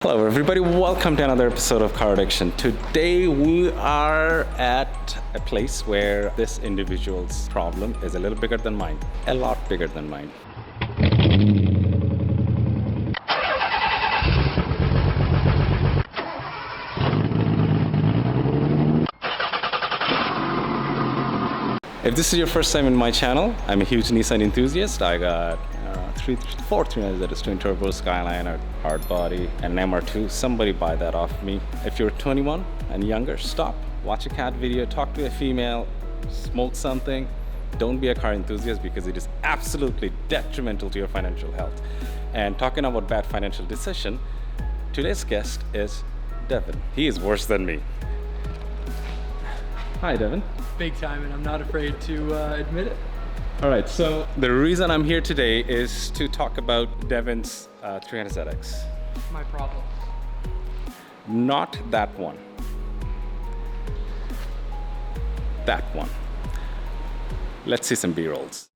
Hello everybody, welcome to another episode of Car Addiction. Today we are at a place where this individual's problem is a little bigger than mine, a lot bigger than mine. If this is your first time in my channel, I'm a huge Nissan enthusiast. I got four 300 twin turbo Skyline, a hard body, and an MR2. Somebody buy that off me. If you're 21 and younger, stop, watch a cat video, talk to a female, smoke something. Don't be a car enthusiast because it is absolutely detrimental to your financial health. And talking about bad financial decision, today's guest is Devin. He is worse than me. Hi, Devin. Big time, and I'm not afraid to admit it. All right, so the reason I'm here today is to talk about Devin's 300ZX. My problem. Not that one. That one. Let's see some B-rolls.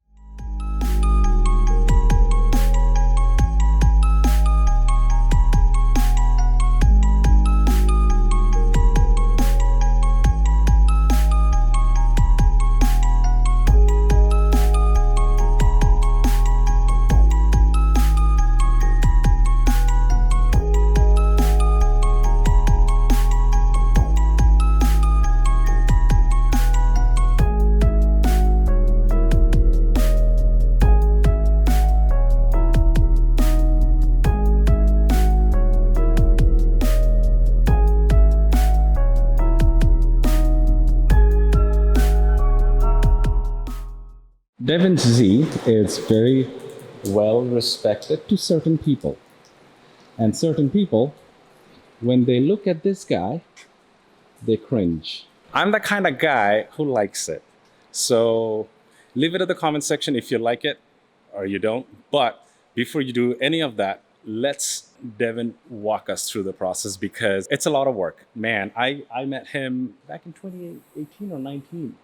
Devin's Z is very well respected to certain people. And certain people, when they look at this guy, they cringe. I'm the kind of guy who likes it. So leave it in the comment section if you like it or you don't. But before you do any of that, let's Devin walk us through the process because it's a lot of work. Man, I met him back in 2018 or 19.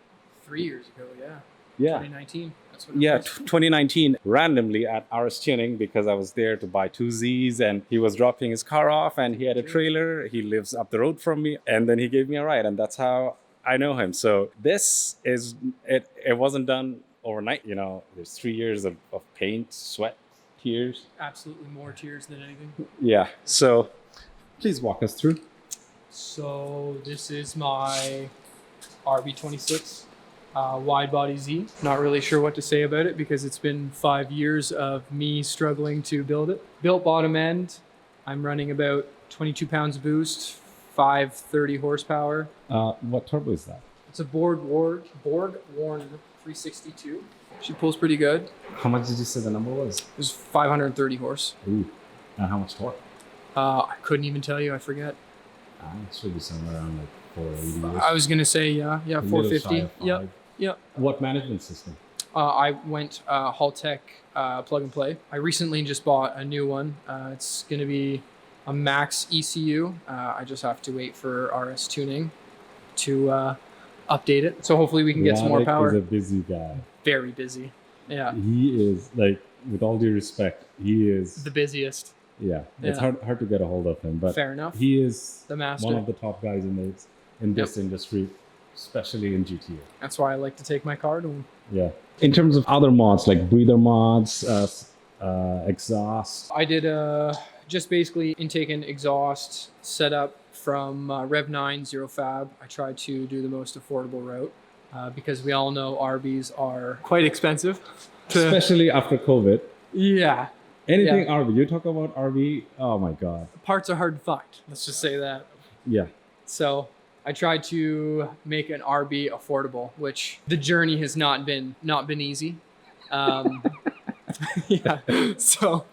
3 years ago, yeah. Yeah. 2019. That's what it was. 2019, randomly at RS Tuning because I was there to buy two Zs and he was dropping his car off and he had a trailer. He lives up the road from me and then he gave me a ride and that's how I know him. So this is, it wasn't done overnight. You know, there's 3 years of paint, sweat, tears. Absolutely more tears than anything. Yeah. So please walk us through. So this is my RB26. Wide body Z. Not really sure what to say about it because it's been 5 years of me struggling to build it. Built bottom end. I'm running about 22 pounds of boost, 530 horsepower. What turbo is that? It's a Borg-Warner 362. She pulls pretty good. How much did you say the number was? It was 530 horse. Ooh. And how much torque? I couldn't even tell you. I forget. It should be somewhere around like 480. I was gonna say yeah, 450. Yep. What management system? I went Haltech plug and play. I recently just bought a new one. It's gonna be a max ECU. I just have to wait for RS Tuning to update it. So hopefully we can get some more power. He's a busy guy. Very busy. Yeah. He is, like, with all due respect, he is the busiest. Yeah. It's hard to get a hold of him, but fair enough. He is the master. One of the top guys in this industry. Especially in GTR. That's why I like to take my car to him. Yeah. In terms of other mods, like breather mods, exhaust. I did just basically intake and exhaust setup from Rev 9 Zero Fab. I tried to do the most affordable route because we all know RBs are quite expensive. Especially after COVID. Yeah. Anything RB. You talk about RB, oh my God. The parts are hard to find. Let's just say that. Yeah. So I tried to make an RB affordable, which the journey has not been easy. Yeah. So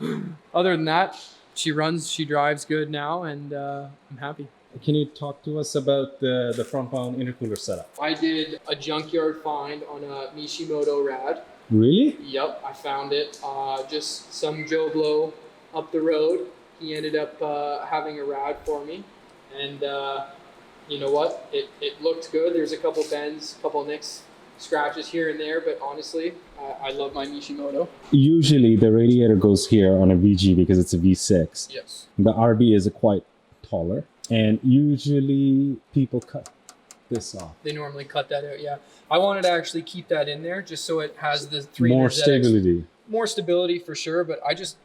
other than that, she drives good now, and I'm happy. Can you talk to us about the front mount intercooler setup? I did a junkyard find on a Mishimoto Rad. Really? Yep, I found it. Just some Joe Blow up the road. He ended up having a Rad for me, and you know what? It looked good. There's a couple bends, couple nicks scratches here and there, but honestly, I love my Mishimoto. Usually the radiator goes here on a VG because it's a V6. Yes. The RB is quite taller, and usually people cut this off. They normally cut that out, yeah. I wanted to actually keep that in there just so it has the More stability. More stability for sure, but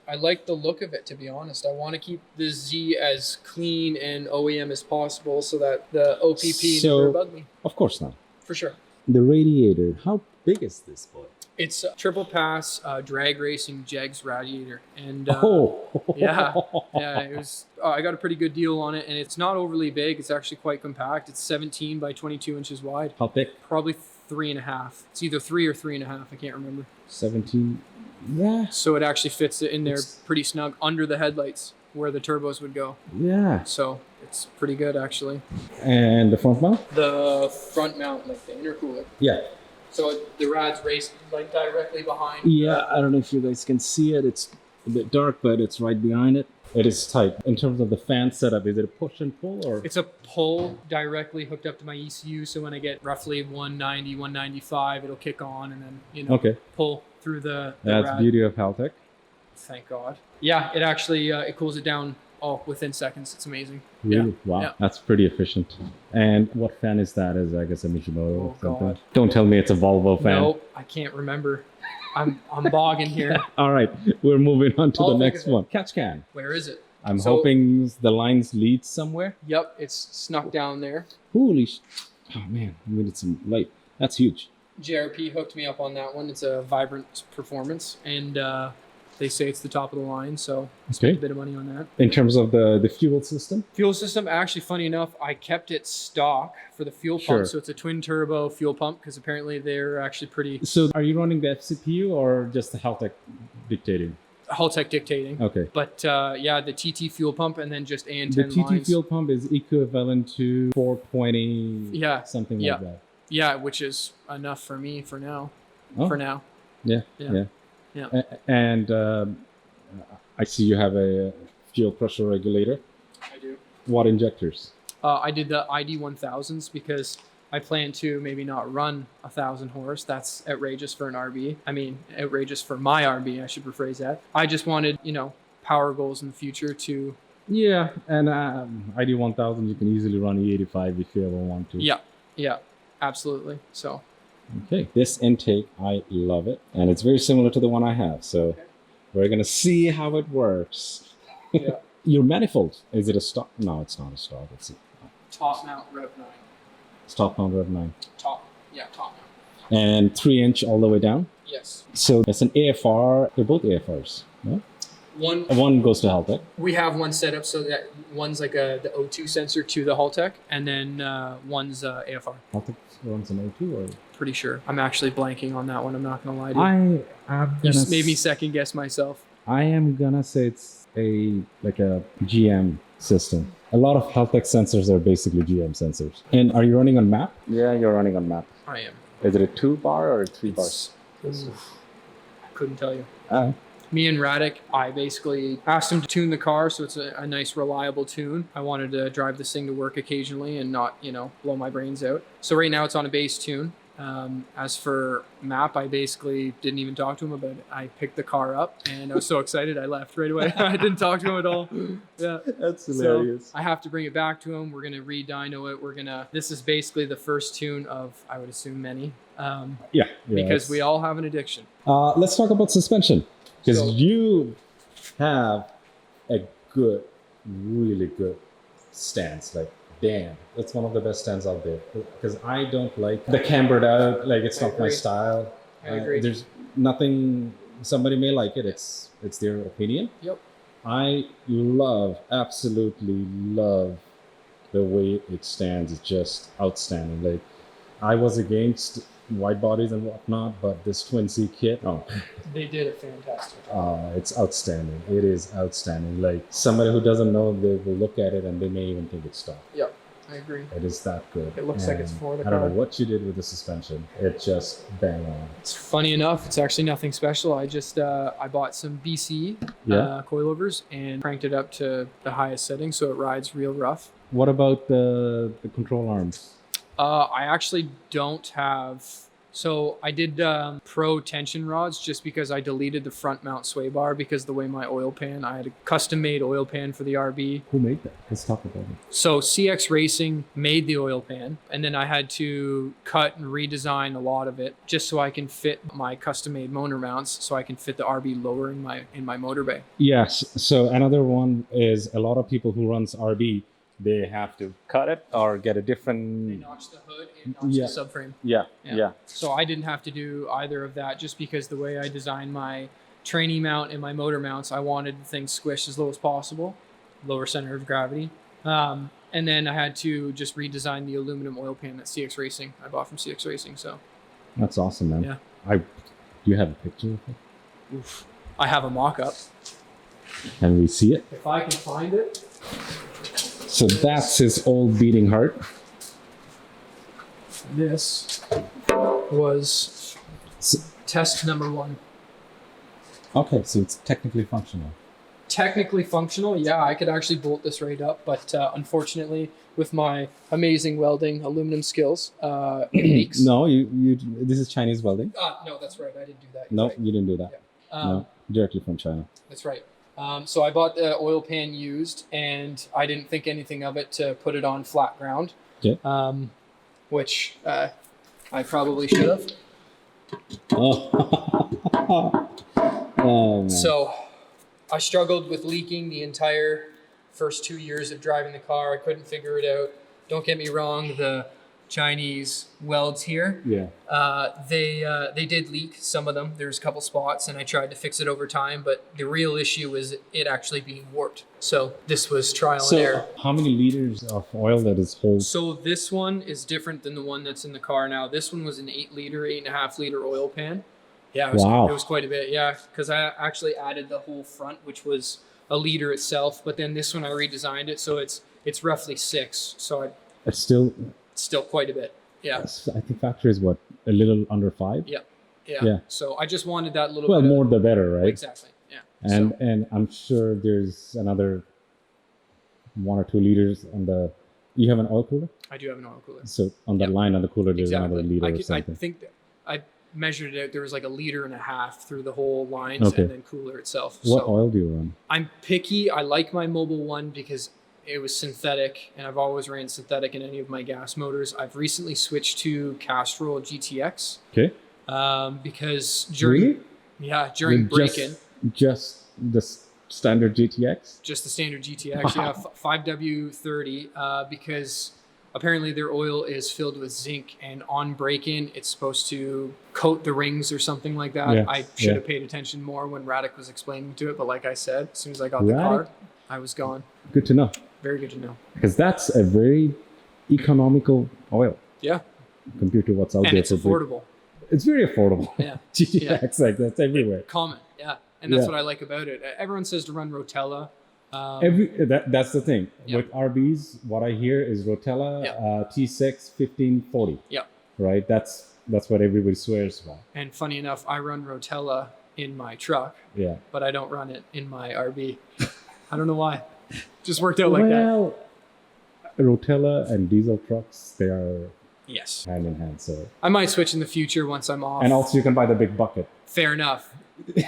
I like the look of it, to be honest. I want to keep the Z as clean and OEM as possible so that the OPP never bug me. Of course not. For sure. The radiator, how big is this boy? It's a triple pass drag racing Jegs radiator, and yeah, it was. I got a pretty good deal on it, and it's not overly big. It's actually quite compact. It's 17 by 22 inches wide. How thick? Probably 3.5. It's either 3 or 3.5. I can't remember. 17. Yeah. So it actually fits in there pretty snug under the headlights where the turbos would go. Yeah. So it's pretty good actually. And the front mount? The front mount, like the intercooler. Yeah. So the rad's raced like directly behind. Yeah, I don't know if you guys can see it. It's a bit dark, but it's right behind it. It is tight. In terms of the fan setup, is it a push and pull or? It's a pull directly hooked up to my ECU. So when I get roughly 190, 195, it'll kick on and then, pull through the That's rad. beauty of Haltech. Thank God. Yeah, it actually, it cools it down within seconds. It's amazing. Really? Yeah. Wow. Yeah. That's pretty efficient. And what fan is that? Is I guess a Mishimoto or something? God. Don't tell me it's a Volvo fan. Nope, I can't remember. I'm bogging here. All right, we're moving on to I'll the think next of it. one. Catch can. Where is it? I'm So- hoping the lines lead somewhere. Yep, it's snuck down there. Holy oh man, I needed some light. That's huge. JRP hooked me up on that one. It's a Vibrant Performance, and they say it's the top of the line, so I spent Okay. a bit of money on that. In terms of the fuel system? Fuel system, actually, funny enough, I kept it stock for the fuel Sure. pump, so it's a twin turbo fuel pump because apparently they're actually pretty So are you running the FCPU or just the Haltech dictating? Haltech dictating. Okay. But yeah, the TT fuel pump and then just AN10 The TT lines. fuel pump is equivalent to 420, Yeah. something Yeah. like that. Yeah, which is enough for me for now. Oh. For now. Yeah, Yeah. yeah. Yeah. And I see you have a fuel pressure regulator. I do. What injectors? I did the ID1000s because I plan to maybe not run 1,000 horse. That's outrageous for an RB. I mean, outrageous for my RB, I should rephrase that. I just wanted, power goals in the future to... Yeah, and ID 1000 you can easily run E85 if you ever want to. Yeah, absolutely. So, Okay, this intake, I love it. And it's very similar to the one I have. So we're going to see how it works. yeah. Your manifold, is it a stock? No, it's not a stock. It's a Top mount Rev 9. stock mount Rev 9. Top mount. And 3-inch all the way down. Yes. So it's an AFR. They're both AFRs. No? One goes to Haltech. We have one set up so that one's like the O2 sensor to the Haltech, and then one's AFR. Haltech runs an O2 or? Pretty sure. I'm actually blanking on that one. I'm not going to lie to you. You just made me second guess myself. I am gonna say it's like a GM system. A lot of Haltech sensors are basically GM sensors. And are you running on map? Yeah, you're running on map. I am. Is it a 2-bar or a 3-bar? I couldn't tell you. Me and Radic, I basically asked him to tune the car so it's a nice, reliable tune. I wanted to drive this thing to work occasionally and not, blow my brains out. So right now it's on a base tune. As for map, I basically didn't even talk to him about it. I picked the car up and I was so excited I left right away. I didn't talk to him at all. Yeah. That's hilarious. So I have to bring it back to him. We're going to re-dyno it. This is basically the first tune of, I would assume, many. Yeah. Because we all have an addiction. Let's talk about suspension. Because you have a really good stance. Like, damn, it's one of the best stands out there. Because I don't like the cambered out. Like, it's not my style. I agree. There's nothing. Somebody may like it. It's their opinion. Yep. I absolutely love the way it stands. It's just outstanding. Like, I was against wide bodies and whatnot, but this twin C kit, They did a fantastic job. it's outstanding. It is outstanding. Like, somebody who doesn't know, they will look at it and they may even think it's stock. Yep, I agree. It is that good. It looks like it's for the I don't car. know what you did with the suspension. It just bang on. It's funny enough, it's actually nothing special. I just I bought some BC coilovers and cranked it up to the highest setting so it rides real rough. What about the control arms? I actually don't have So I did pro tension rods just because I deleted the front mount sway bar because the way my oil pan, I had a custom made oil pan for the RB. Who made that? Let's talk about it. So CX Racing made the oil pan, and then I had to cut and redesign a lot of it just so I can fit my custom made motor mounts, so I can fit the RB lower in my motor bay. Yes. So another one is a lot of people who runs RB, they have to cut it or get a different. They notch the hood and notch Yeah. the subframe. Yeah. So I didn't have to do either of that just because the way I designed my trainee mount and my motor mounts, I wanted the thing squished as low as possible, lower center of gravity. And then I had to just redesign the aluminum oil pan that CX Racing I bought from CX Racing. So That's awesome, man. Yeah. Do you have a picture of it? oof. I have a mock-up. Can we see it? If I can find it. So that's his old beating heart. This was test number 1. Okay, so it's technically functional. Technically functional, yeah, I could actually bolt this right up, but unfortunately, with my amazing welding aluminum skills, it leaks. No, you. This is Chinese welding. No, that's right. I didn't do that. No, Right. you didn't do that. Yeah. No, directly from China. That's right. So I bought the oil pan used, and I didn't think anything of it to put it on flat ground. Okay. Which I probably should have. Oh. Oh man. So I struggled with leaking the entire first 2 years of driving the car. I couldn't figure it out. Don't get me wrong, the Chinese welds here, yeah. they did leak, some of them. There's a couple spots, and I tried to fix it over time, but the real issue was it actually being warped. So this was trial and error. So how many liters of oil that is hold? So this one is different than the one that's in the car now. This one was an 8.5 liter oil pan. Yeah, it was, Wow. It was quite a bit. Yeah, because I actually added the whole front, which was a liter itself. But then this one I redesigned it, so it's roughly 6. So It's still. still quite a bit. Yeah. I think factory is what, a little under 5. Yeah. Yeah. So I just wanted that little. Well, bit more the better, right? Exactly. Yeah. And I'm sure there's another 1 or 2 liters on the. You have an oil cooler? I do have an oil cooler. So on the line on the cooler, there's Exactly. another liter or I something. think that I measured it out. There was like 1.5 liters through the whole lines, Okay. and then cooler itself. What So oil do you run? I'm picky. I like my Mobil one because it was synthetic, and I've always ran synthetic in any of my gas motors. I've recently switched to Castrol GTX Okay. because during With break-in, just the standard GTX. just the standard GTX, yeah, 5W30, because apparently their oil is filled with zinc, and on break-in, it's supposed to coat the rings or something like that. Yeah, I should yeah. have paid attention more when Radek was explaining to it, but like I said, as soon as I got the car, I was gone. Good to know, Very good to know. because that's a very economical oil Yeah, compared to what's out and there. it's for big- affordable. It's very affordable. Yeah. GTX, like that's everywhere. Common, yeah. And that's Yeah. what I like about it. Everyone says to run Rotella. That's the thing. Yeah. With RBs, what I hear is Rotella Yeah. T6 1540. Yeah. Right. That's what everybody swears by. And funny enough, I run Rotella in my truck, Yeah. but I don't run it in my RB. I don't know why. Just worked out like that. Well, Rotella and diesel trucks, they are Yes. hand in hand. So, I might switch in the future once I'm off. and also you can buy the big bucket. Fair enough.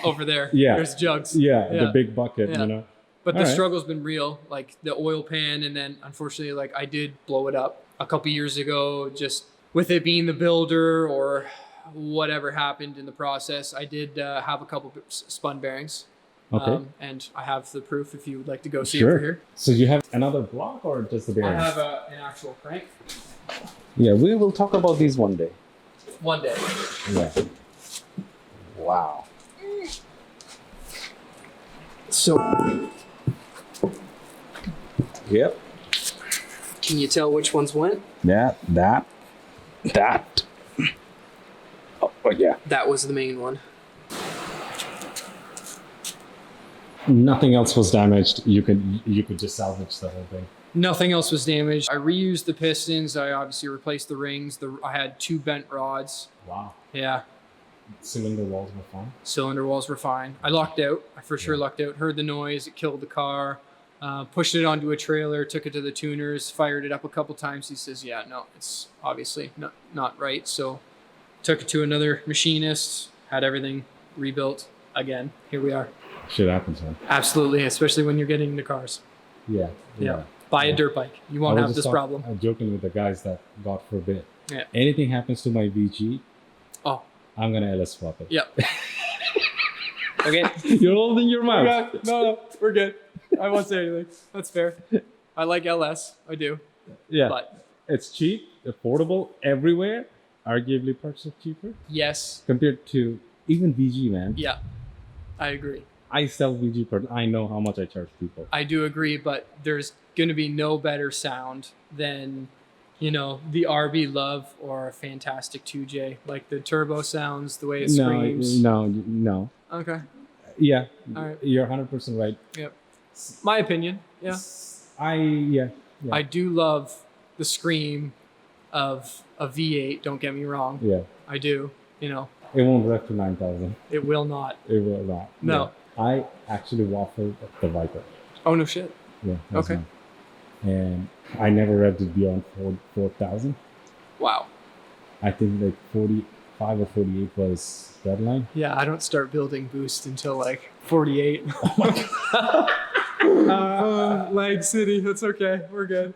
Over there. Yeah. There's jugs. Yeah, Yeah. the big bucket. Yeah. You know. But the All right. struggle's been real, like the oil pan, and then unfortunately, like I did blow it up a couple years ago, just with it being the builder or whatever happened in the process. I did have a couple spun bearings, Okay. and I have the proof if you would like to go see it Sure. over here. So you have another block or just the I bearings? have an actual crank. Yeah, we will talk about these one day. One day. Yeah. Wow. So, Yep. can you tell which ones went? Yeah, that. Oh yeah. That was the main one. Nothing else was damaged. You could just salvage the whole thing. Nothing else was damaged. I reused the pistons. I obviously replaced the rings. I had 2 bent rods. Wow. Yeah. Cylinder walls were fine. Cylinder walls were fine. I lucked out. I for sure lucked out. Heard the noise. It killed the car. Pushed it onto a trailer. Took it to the tuners. Fired it up a couple times. He says, "Yeah, no, it's obviously not right." So took it to another machinist, had everything rebuilt again. Here we are. Shit happens, man. Absolutely, especially when you're getting into cars. Yeah. Yeah. Buy a dirt bike. You won't have this problem. I'm joking with the guys that, God forbid, Yeah. anything happens to my VG, Oh. I'm gonna LS swap it. Yep. Okay. You're holding your mouth. No, we're good. I won't say anything. That's fair. I like LS. I do. Yeah. But It's cheap, affordable everywhere. Arguably parts are cheaper yes. compared to even VG, man. Yeah. I agree. I sell VG parts. I know how much I charge people. I do agree, but there's going to be no better sound than, you know, the RB Love or a fantastic 2J. Like the turbo sounds, the way it screams. No. Okay. Yeah. All right. You're 100% right. Yep. My opinion. Yeah. Yeah. I do love the scream of a V8. Don't get me wrong. Yeah. I do. You know, It won't rev to 9,000. it will not. It will not. No. Yeah. I actually waffled the Viper. Oh, no shit. Yeah. Okay. Mine. And I never revved it beyond 4,000. Wow. I think like 45 or 48 was deadline. Yeah, I don't start building boost until like 48. Lag City. That's okay. We're good.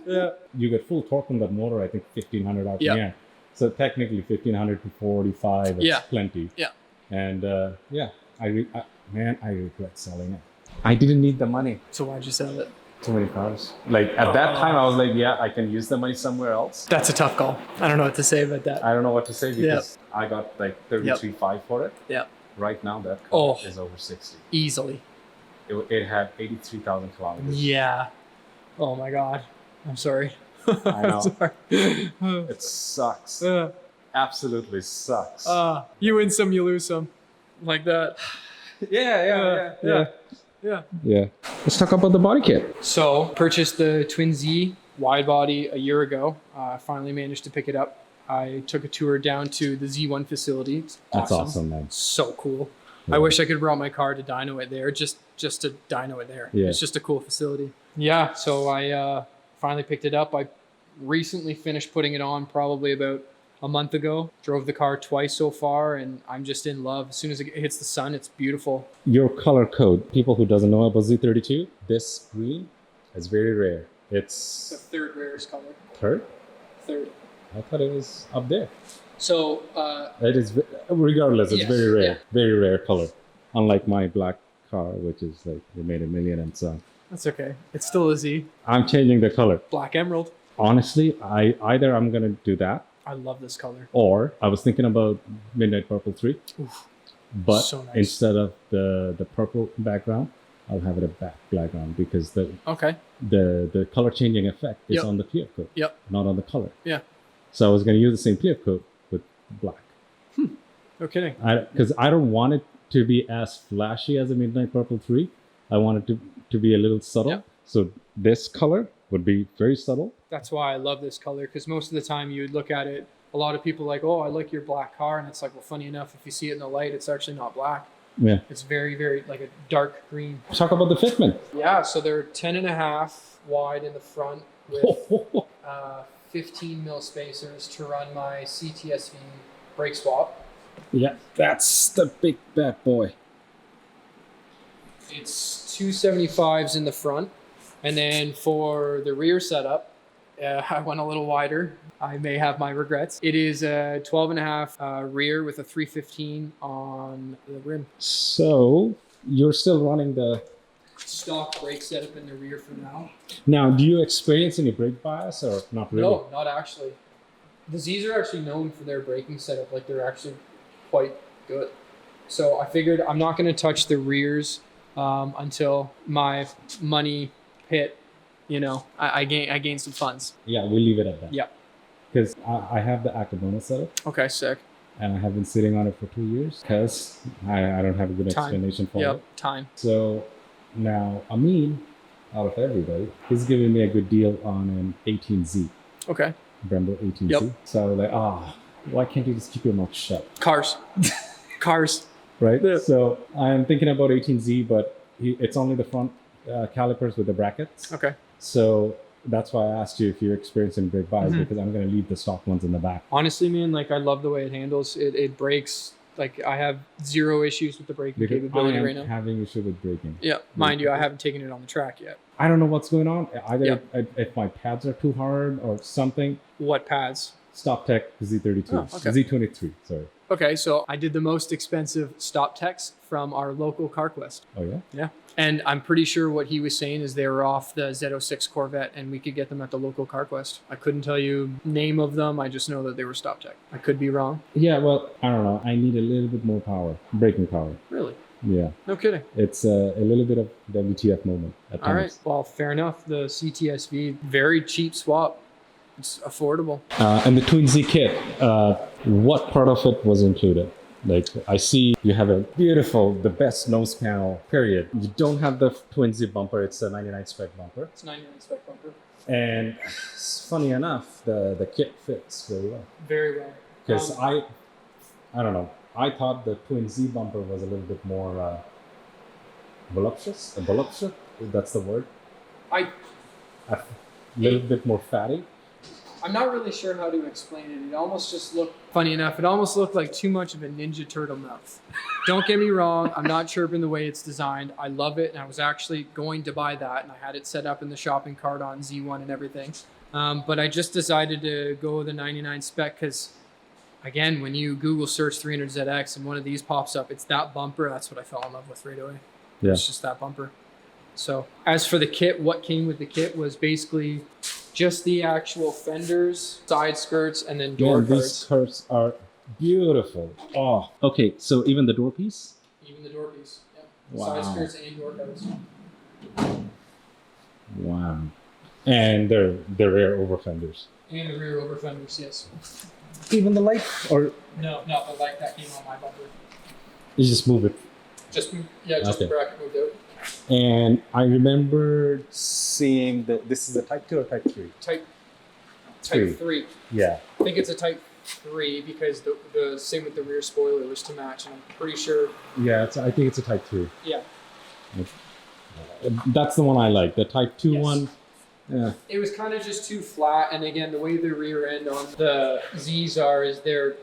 Yeah. You get full torque on that motor, I think 1,500 RPM. Yeah. So technically 1,500 to 45 is Yeah. plenty. Yeah. And yeah, I regret selling it. I didn't need the money. So why'd you sell it? Too many cars. Like at that time, I was like, yeah, I can use the money somewhere else. That's a tough call. I don't know what to say about that. I don't know what to say because I got like 33.5 for it. Yeah. Right now, that car Oh. is over 60. Easily. It had 83,000 kilometers. Yeah. Oh my God. I'm sorry. I know. Sorry. It sucks. Absolutely sucks. You win some, you lose some. Like that. Yeah. Yeah. Let's talk about the body kit. So purchased the Twin Z wide body a year ago. Finally managed to pick it up. I took a tour down to the Z1 facility. It's That's awesome, man. So cool. Yeah. I wish I could brought my car to dyno it there, just to dyno it there. Yeah. It's just a cool facility. Yeah, so I finally picked it up. I recently finished putting it on probably about a month ago. Drove the car twice so far, and I'm just in love. As soon as it hits the sun, it's beautiful. Your color code. People who doesn't know about Z32, this green is very rare. It's the It's third rarest color. third? Third. I thought it was up there. So It is, regardless, it's Yes, very rare. yeah. Very rare color. Unlike my black car, which is like, they made 1 million and so. that's okay. It's still a Z. I'm changing the color. Black Emerald. Honestly, either I'm gonna do that, I love this color. or I was thinking about Midnight Purple 3. Oof. But So nice. instead of the purple background, I'll have it a black background because Okay. the color changing effect is Yep. on the clear coat, Yep. not on the color. Yeah. So I was going to use the same clear coat with black. No kidding. Because I don't want it to be as flashy as a Midnight Purple 3. I want it to be a little subtle. Yep. So this color would be very subtle. That's why I love this color, because most of the time you would look at it, a lot of people are like, oh, I like your black car. And it's like, well, funny enough, if you see it in the light, it's actually not black. Yeah. It's very, very like a dark green. Talk about the fitment. Yeah, so they're 10.5 wide in the front with 15 mil spacers to run my CTSV brake swap. Yeah, that's the big bad boy. It's 275s in the front. And then for the rear setup, I went a little wider. I may have my regrets. It is a 12.5 rear with a 315 on the rim. So you're still running the... Stock brake setup in the rear for now. Now, do you experience any brake bias or not really? No, not actually. The Zs are actually known for their braking setup. Like they're actually quite good. So I figured I'm not going to touch the rears until my money pit. You know, I gain some funds. Yeah, we'll leave it at that. Yeah. Because I have the Acabona setup Okay, sick. and I have been sitting on it for 2 years because I don't have a good Time. explanation for Yep, it. time. So now Amin, out of everybody, he's giving me a good deal on an 18Z, Okay. Brembo 18Z. Yep. So I was like, why can't you just keep your mouth shut? Cars. Cars. Right? Yeah. So I'm thinking about 18Z, but it's only the front calipers with the brackets. Okay. So That's why I asked you if you're experiencing brake bias, because I'm going to leave the stock ones in the back. Honestly, man, like I love the way it handles. It brakes. Like I have zero issues with the braking Because capability I am right now. having issue with braking. Yeah, mind you, I haven't taken it on the track yet. I don't know what's going on. Either if my pads are too hard or something. What pads? Stop Tech Z32. Oh, okay. Z23, sorry. Okay, so I did the most expensive stop techs from our local CarQuest. Oh, yeah? Yeah. And I'm pretty sure what he was saying is they were off the Z06 Corvette and we could get them at the local CarQuest. I couldn't tell you name of them. I just know that they were stop tech. I could be wrong. Yeah, well, I don't know. I need a little bit more power, braking power. Really? Yeah. No kidding. It's a little bit of WTF moment at times. All right. Well, fair enough. The CTSV, very cheap swap. It's affordable. And the Twin Z kit, what part of it was included? Like, I see you have a beautiful, the best nose panel, period. You don't have the Twin Z bumper. It's a 99 spec bumper. It's 99 spec bumper. And funny enough, the kit fits very well. Very well. Because I don't know. I thought the Twin Z bumper was a little bit more voluptuous. Voluptuous, if that's the word. A little bit more fatty. I'm not really sure how to explain it. It almost just looked, funny enough, it almost looked like too much of a Ninja Turtle mouth. Don't get me wrong, I'm not chirping the way it's designed. I love it, and I was actually going to buy that, and I had it set up in the shopping cart on Z1 and everything. But I just decided to go with the 99 spec because, again, when you Google search 300ZX and one of these pops up, it's that bumper. That's what I fell in love with right away. Yeah. It's just that bumper. So as for the kit, what came with the kit was basically just the actual fenders, side skirts, and then door cards. These skirts are beautiful. Oh, okay. So even the door piece? Even the door piece, yeah. Wow. Side skirts and door cards. Wow. And the rear over fenders. And the rear over fenders, yes. Even the light? Or No, the light that came on my bumper. you just move it? Just the bracket moved out. And I remember seeing that this is a Type 2 or Type 3? Type Three. 3. Yeah. I think it's a Type 3 because the same with the rear spoiler was to match, and I'm pretty sure. Yeah, I think it's a Type 2. Yeah. That's the one I like. The Type 2 Yes. one. Yeah. It was kind of just too flat, and again, the way the rear end on the Z's are is they're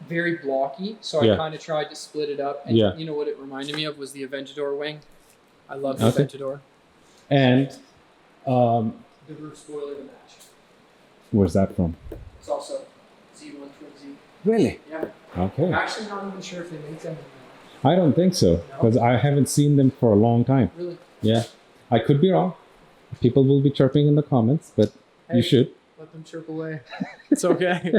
very blocky, so I kind of tried to split it up. And you know what it reminded me of was the Aventador wing. I love the Aventador. And the roof spoiler to match. where's that from? It's also Z1 Twin Z. Really? Yeah. Okay. I'm actually not even sure if they make them anymore. I don't think so, because I haven't seen them for a long time. Really? Yeah. I could be wrong. People will be chirping in the comments, but you should. Let them chirp away. It's okay.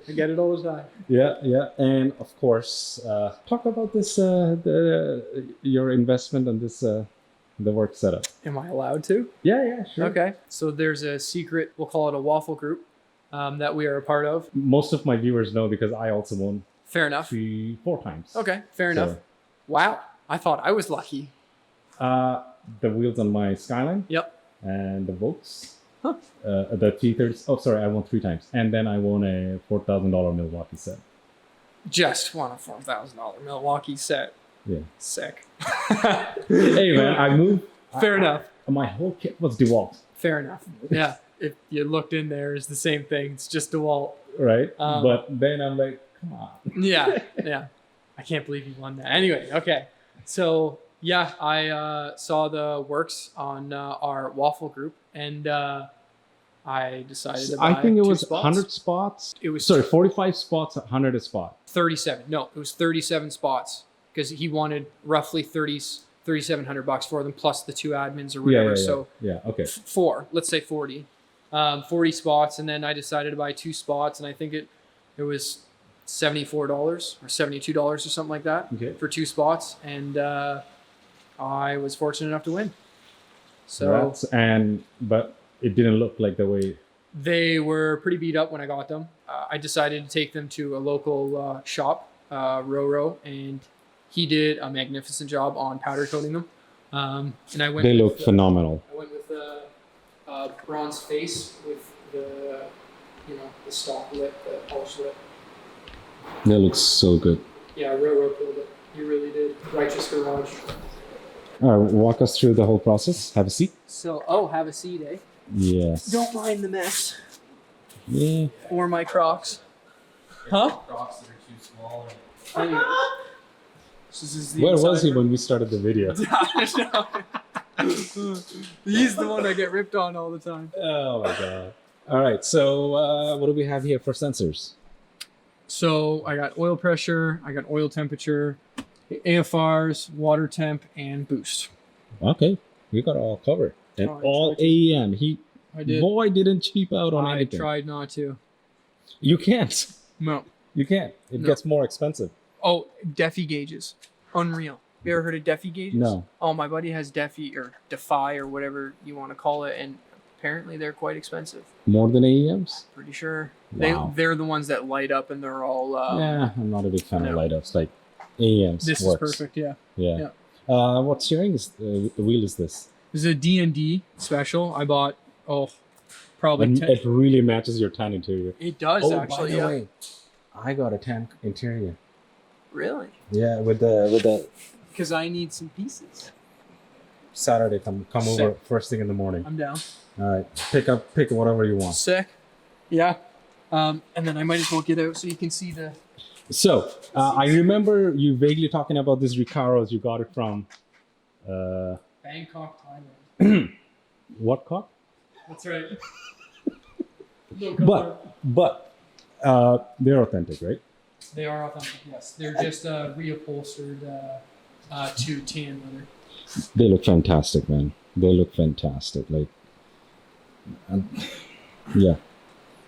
I get it all the time. Yeah. And of course, talk about this, your investment on this, the work setup. Am I allowed to? Yeah, sure. Okay. So there's a secret, we'll call it a waffle group, that we are a part of. Most of my viewers know because I also won Fair enough. 3-4 times. Okay, fair enough. Wow. I thought I was lucky. The wheels on my Skyline. Yep. And the Volks. Huh. The T30s. Oh, sorry, I won 3 times. And then I won a $4,000 Milwaukee set. Just won a $4,000 Milwaukee set. Yeah. Sick. Hey, man, I moved. Fair enough. My whole kit was DeWalt. Fair enough. Yeah. If you looked in there, it's the same thing. It's just DeWalt. Right. But then I'm like, come on. Yeah. I can't believe you won that. Anyway, okay. So, yeah, I saw the works on our waffle group, and I decided to buy I think it was 2 spots. 100 spots. It was 45 spots, 100 a spot. 37. No, it was 37 spots because he wanted roughly $3,700 for them plus the 2 admins or whatever. So okay. 4, let's say 40. 40 spots, and then I decided to buy 2 spots, and I think it was $74 or $72 or something like that for 2 spots, and I was fortunate enough to win. So but it didn't look like the way. They were pretty beat up when I got them. I decided to take them to a local shop, Roro, and he did a magnificent job on powder coating them. And I went. They look phenomenal. I went with bronze face with the stock lip, the polished lip. They look so good. Yeah, Roro killed it. You really did. Righteous Garage. All right, walk us through the whole process. Have a seat. So, have a seat, eh? Yes. Don't mind the mess. Yeah. Or my Crocs. Huh? Crocs that are too small. This is the Where was inside he when we started the video? He's the one I get ripped on all the time. Oh my god. All right, so what do we have here for sensors? So I got oil pressure, I got oil temperature, AFRs, water temp, and boost. Okay, we got all covered. And Oh, I all tried to. AEM. He I did. boy didn't cheap out on I anything. tried not to. You can't. No. You can't. It No. gets more expensive. Oh, Defi gauges. Unreal. You ever heard of Defi gauges? No. Oh, my buddy has Defi or Defy or whatever you want to call it, and apparently they're quite expensive. More than AEMs? Pretty sure. Wow. They're the ones that light up and they're all. Yeah, I'm not a big fan of no. light ups. Like AEMs This works. is perfect. Yeah. Yeah. What steering is wheel is this? This is a D&D special. I bought. Probably And 10. it really matches your tan interior. It does actually. by the Yeah. way, I got a tan interior. Really? Yeah, with the Because I need some pieces. Saturday come over Sick. first thing in the morning. I'm down. All right, pick whatever you want. Sick. Yeah. And then I might as well get out so you can see the. So I remember you vaguely talking about this Recaros. You got it from Bangkok, Thailand. what car? That's right. But they're authentic, right? They are authentic, yes. They're just reupholstered to tan leather. They look fantastic, man. They look fantastic. Like, yeah,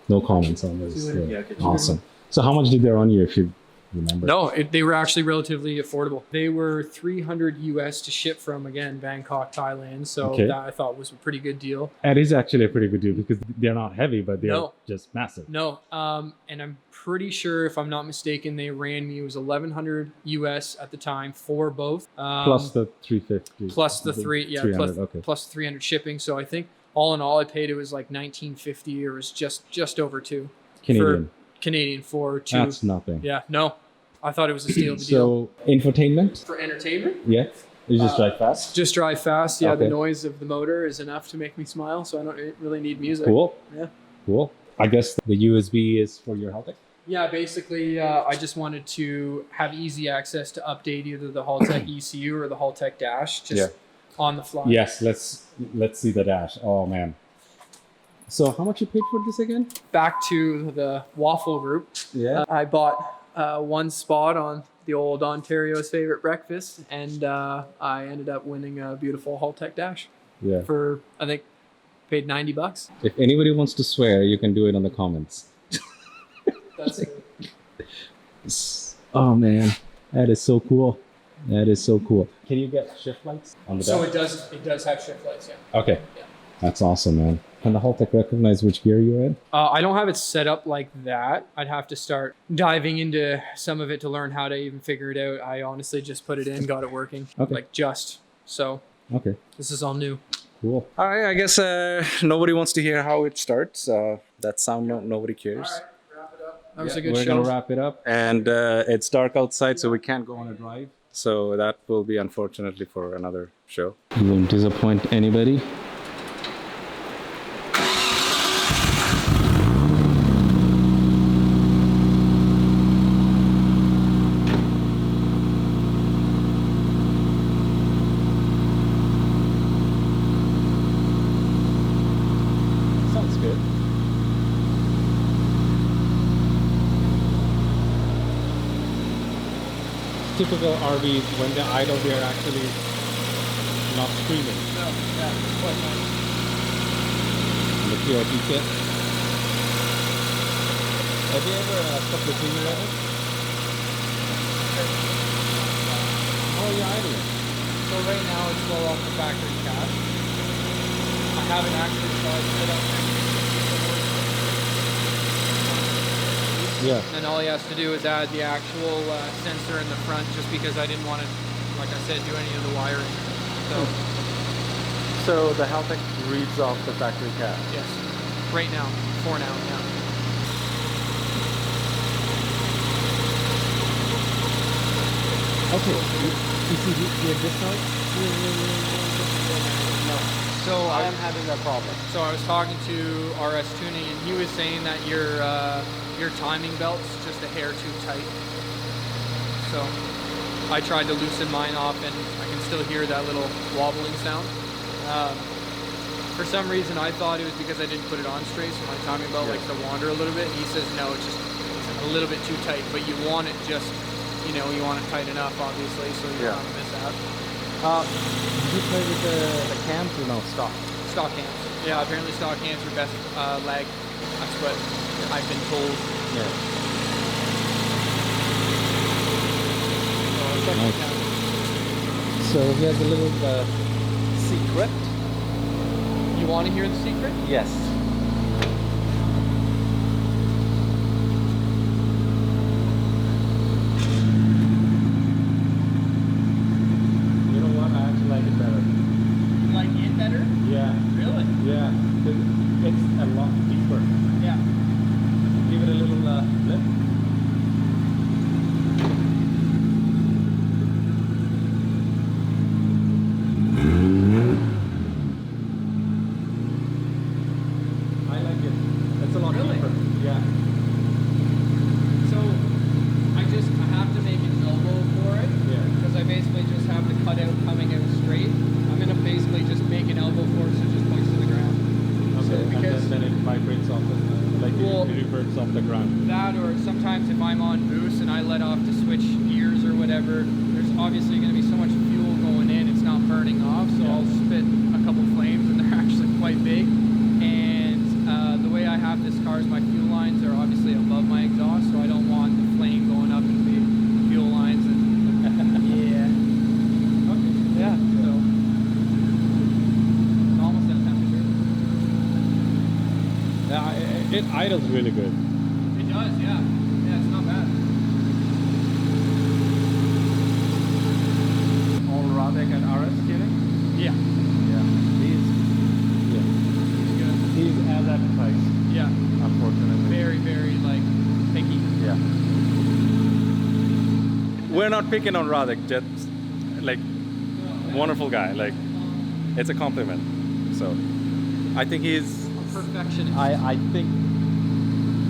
no comments on this. See you later. Yeah. Yeah, get you. Awesome. So how much did they run you, if you remember? No, they were actually relatively affordable. They were $300 US to ship from, again, Bangkok, Thailand. So Okay. that I thought was a pretty good deal. That is actually a pretty good deal because they're not heavy, but they're No. just massive. No, and I'm pretty sure, if I'm not mistaken, they ran me, it was $1,100 US at the time for both. Plus the 350. Plus the 300, okay. plus 300 shipping. So I think all in all, I paid, it was like $1,950, or it was just over $2 Canadian. Canadian for two. That's nothing. Yeah, no, I thought it was a steal of a deal. So infotainment, For entertainment, yeah, you just drive fast. just drive fast. Yeah, the Okay. noise of the motor is enough to make me smile, so I don't really need music. Cool. Yeah. Cool. I guess the USB is for your Haltech. Yeah, basically, I just wanted to have easy access to update either the Haltech ECU or the Haltech dash, just on the fly. Yes, let's see the dash. Oh man. So how much you paid for this again? Back to the waffle group. Yeah. I bought one spot on the old Ontario's favorite breakfast, and I ended up winning a beautiful Haltech dash Yeah. for, I think, paid $90. If anybody wants to swear, you can do it on the comments. That's it. Oh man, that is so cool. That is so cool. Can you get shift lights on the So dash? it does have shift lights, yeah. Okay. Yeah. That's awesome, man. Can the Haltech recognize which gear you're in? I don't have it set up like that. I'd have to start diving into some of it to learn how to even figure it out. I honestly just put it in, got it working. Okay. Like just. So Okay. this is all new. Cool. All right. I guess nobody wants to hear how it starts. That sound nobody cares. All right, wrap it up. That was a good We're show. gonna wrap it up, and it's dark outside, so we can't go on a drive. So that will be unfortunately for another show. You won't disappoint anybody. Sounds good. Typical RVs, when they're idle, they're actually not screaming. No, yeah, it's quite nice. The PRP kit. Have you ever stuck the cleaner level? Oh, you're idling. So right now it's well off the factory cash. I haven't actually started it up. Yeah. And all he has to do is add the actual sensor in the front, just because I didn't want to, like I said, do any of the wiring. So the Haltech reads off the factory cache. Yes, right now, for now, yeah. Okay. You see here this side? No. So I am having that problem. So I was talking to RS Tuning, and he was saying that your timing belt's just a hair too tight. So I tried to loosen mine off, and I can still hear that little wobbling sound. For some reason, I thought it was because I didn't put it on straight, so my timing belt likes to wander a little bit. He says no, it's a little bit too tight, but you want it just, you know, you want it tight enough, obviously, so you don't want to miss out. Did you play with the cams or no? Stock cams. Yeah, apparently stock cams are best lag. That's what I've been told. Yeah. Nice. So here's a little secret. You want to hear the secret? Yes. You know what? I actually like it better. You like it better? Yeah. Really? Yeah. It's a lot deeper. Yeah. Give it a little flip. I like it. It's a lot Really? deeper. Yeah. So I have to make an elbow for it. Yeah. Because I basically just have the cutout coming out straight. I'm gonna basically just make an elbow for it so it just points to the ground. Okay. So because and then it vibrates off the it reverts off the ground. that, or sometimes if I'm on boost and I let off to switch gears or whatever, there's obviously going to be so much fuel going in, it's not burning off, so I'll spit a couple flames, and they're actually quite big. And the way I have this car is my fuel lines are obviously above my exhaust, so I don't want the flame going up into the fuel lines. And yeah. Okay. Yeah. So it's almost at temperature. Yeah, it idles really good. It does, yeah. Yeah, it's not bad. All Radek and RS tuning? Yeah. Yeah. He's Good. He's as advertised, Yeah. unfortunately. Very, very like picky. Yeah. We're not picking on Radek, just like wonderful guy. Like it's a compliment. So I think he's Perfectionist. I think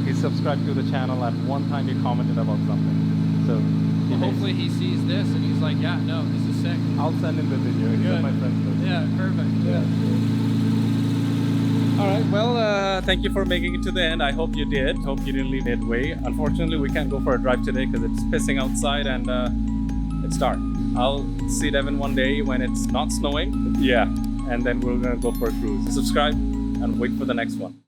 he subscribed to the channel at one time. He commented about something. So Well, hopefully he sees this and he's like, yeah, no, this is sick. I'll send him the video. He's Good. my friend's list. Yeah, perfect. Yeah. All right. Well, thank you for making it to the end. I hope you did. Hope you didn't leave midway. Unfortunately, we can't go for a drive today because it's pissing outside and it's dark. I'll see Devin one day when it's not snowing. Yeah. And then we're gonna go for a cruise. Subscribe and wait for the next one.